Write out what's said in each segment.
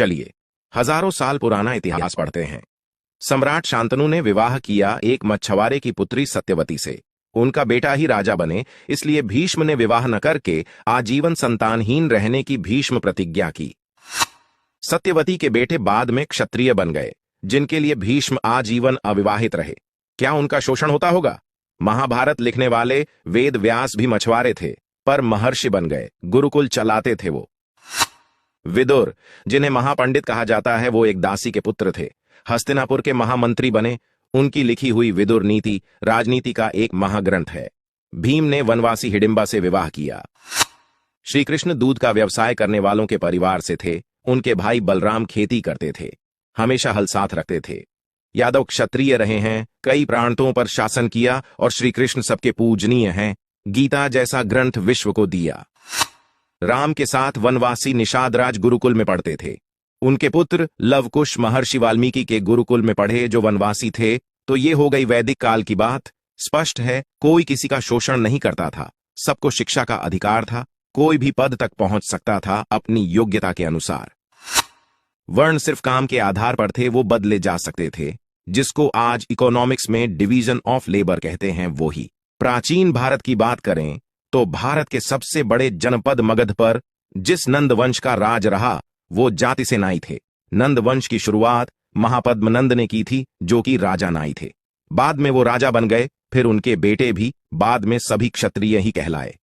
चलिए हजारों साल पुराना इतिहास पढ़ते हैं। सम्राट शांतनु ने विवाह किया एक मछुआरे की पुत्री सत्यवती से। उनका बेटा ही राजा बने, इसलिए भीष्म ने विवाह न करके आजीवन संतानहीन रहने की भीष्म प्रतिज्ञा की। सत्यवती के बेटे बाद में क्षत्रिय बन गए, जिनके लिए भीष्म आजीवन अविवाहित रहे। क्या उनका शोषण होता होगा? महाभारत लिखने वाले वेद व्यास भी मछुआरे थे, पर महर्षि बन गए, गुरुकुल चलाते थे वो। विदुर, जिन्हें महापंडित कहा जाता है, वो एक दासी के पुत्र थे। हस्तिनापुर के महामंत्री बने। उनकी लिखी हुई विदुर नीति राजनीति का एक महाग्रंथ है। भीम ने वनवासी हिडिंबा से विवाह किया। श्री कृष्ण दूध का व्यवसाय करने वालों के परिवार से थे। उनके भाई बलराम खेती करते थे, हमेशा हल साथ रखते थे। यादव क्षत्रिय रहे हैं, कई प्रांतों पर शासन किया और श्री कृष्ण सबके पूजनीय हैं। गीता जैसा ग्रंथ विश्व को दिया। राम के साथ वनवासी निषादराज गुरुकुल में पढ़ते थे। उनके पुत्र लवकुश महर्षि वाल्मीकि के गुरुकुल में पढ़े, जो वनवासी थे। तो ये हो गई वैदिक काल की बात। स्पष्ट है, कोई किसी का शोषण नहीं करता था, सबको शिक्षा का अधिकार था। कोई भी पद तक पहुंच सकता था अपनी योग्यता के अनुसार। वर्ण सिर्फ काम के आधार पर थे, वो बदले जा सकते थे, जिसको आज इकोनॉमिक्स में डिवीजन ऑफ लेबर कहते हैं, वो ही। प्राचीन भारत की बात करें तो भारत के सबसे बड़े जनपद मगध पर जिस नंद वंश का राज रहा, वो जाति से नाई थे। नंद वंश की शुरुआत महापद्मनंद ने की थी, जो कि राजा नाई थे। बाद में वो राजा बन गए, फिर उनके बेटे भी, बाद में सभी क्षत्रिय ही कहलाए।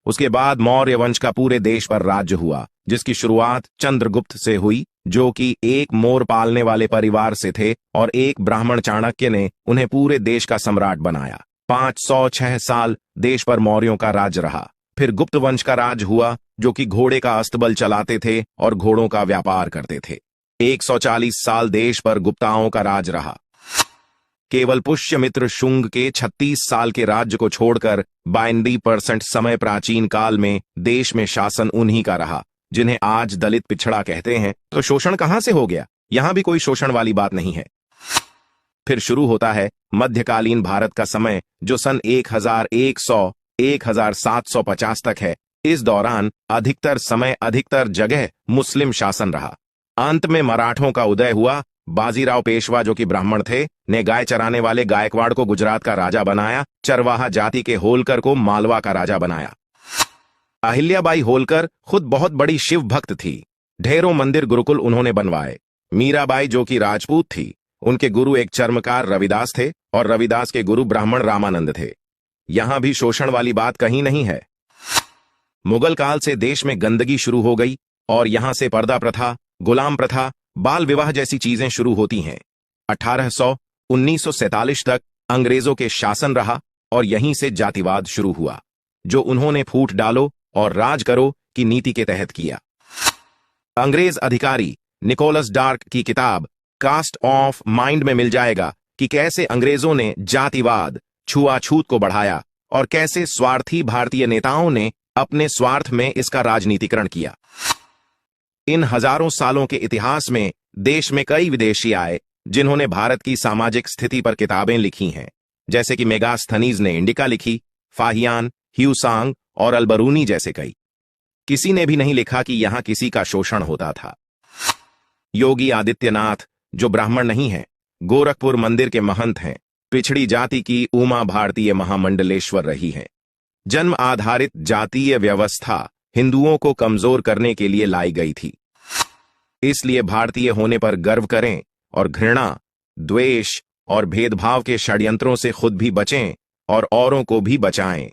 उसके बाद मौर्य वंश का पूरे देश पर राज्य हुआ, जिसकी शुरुआत चंद्रगुप्त से हुई, जो कि एक मोर पालने वाले परिवार से थे, और एक ब्राह्मण चाणक्य ने उन्हें पूरे देश का सम्राट बनाया। 506 साल देश पर मौर्यों का राज रहा। फिर गुप्त वंश का राज हुआ, जो कि घोड़े का अस्तबल चलाते थे और घोड़ों का व्यापार करते थे। 140 साल देश पर गुप्ताओं का राज रहा। केवल पुष्यमित्र शुंग के 36 साल के राज्य को छोड़कर 92% समय प्राचीन काल में देश में शासन उन्हीं का रहा, जिन्हें आज दलित पिछड़ा कहते हैं। तो शोषण कहां से हो गया? यहां भी कोई शोषण वाली बात नहीं है। फिर शुरू होता है मध्यकालीन भारत का समय, जो सन 1100-1750 तक है। इस दौरान अधिकतर समय, अधिकतर जगह मुस्लिम शासन रहा। अंत में मराठों का उदय हुआ। बाजीराव पेशवा, जो कि ब्राह्मण थे, ने गाय चराने वाले गायकवाड़ को गुजरात का राजा बनाया। चरवाहा जाति के होलकर को मालवा का राजा बनाया। अहिल्याबाई होलकर खुद बहुत बड़ी शिव भक्त थी। ढेरों मंदिर गुरुकुल उन्होंने बनवाए। मीराबाई, जो कि राजपूत थी, उनके गुरु एक चर्मकार रविदास थे, और रविदास के गुरु ब्राह्मण रामानंद थे। यहां भी शोषण वाली बात कहीं नहीं है। मुगल काल से देश में गंदगी शुरू हो गई, और यहां से पर्दा प्रथा, गुलाम प्रथा, बाल विवाह जैसी चीजें शुरू होती हैं। 1800-1947 तक अंग्रेजों के शासन रहा, और यहीं से जातिवाद शुरू हुआ, जो उन्होंने फूट डालो और राज करो की नीति के तहत किया। अंग्रेज अधिकारी निकोलस डार्क की किताब कास्ट ऑफ माइंड में मिल जाएगा कि कैसे अंग्रेजों ने जातिवाद, छुआछूत को बढ़ाया, और कैसे स्वार्थी भारतीय नेताओं ने अपने स्वार्थ में इसका राजनीतिकरण किया। इन हजारों सालों के इतिहास में देश में कई विदेशी आए, जिन्होंने भारत की सामाजिक स्थिति पर किताबें लिखी हैं, जैसे कि मेगास्थनीज ने इंडिका लिखी, फाहियान, ह्यूसांग और अलबरूनी जैसे कई। किसी ने भी नहीं लिखा कि यहां किसी का शोषण होता था। योगी आदित्यनाथ, जो ब्राह्मण नहीं है, गोरखपुर मंदिर के महंत हैं, पिछड़ी जाति की उमा भारतीय महामंडलेश्वर रही हैं। जन्म आधारित जातीय व्यवस्था हिंदुओं को कमजोर करने के लिए लाई गई थी। इसलिए भारतीय होने पर गर्व करें और घृणा, द्वेष और भेदभाव के षड्यंत्रों से खुद भी बचें और औरों को भी बचाएं।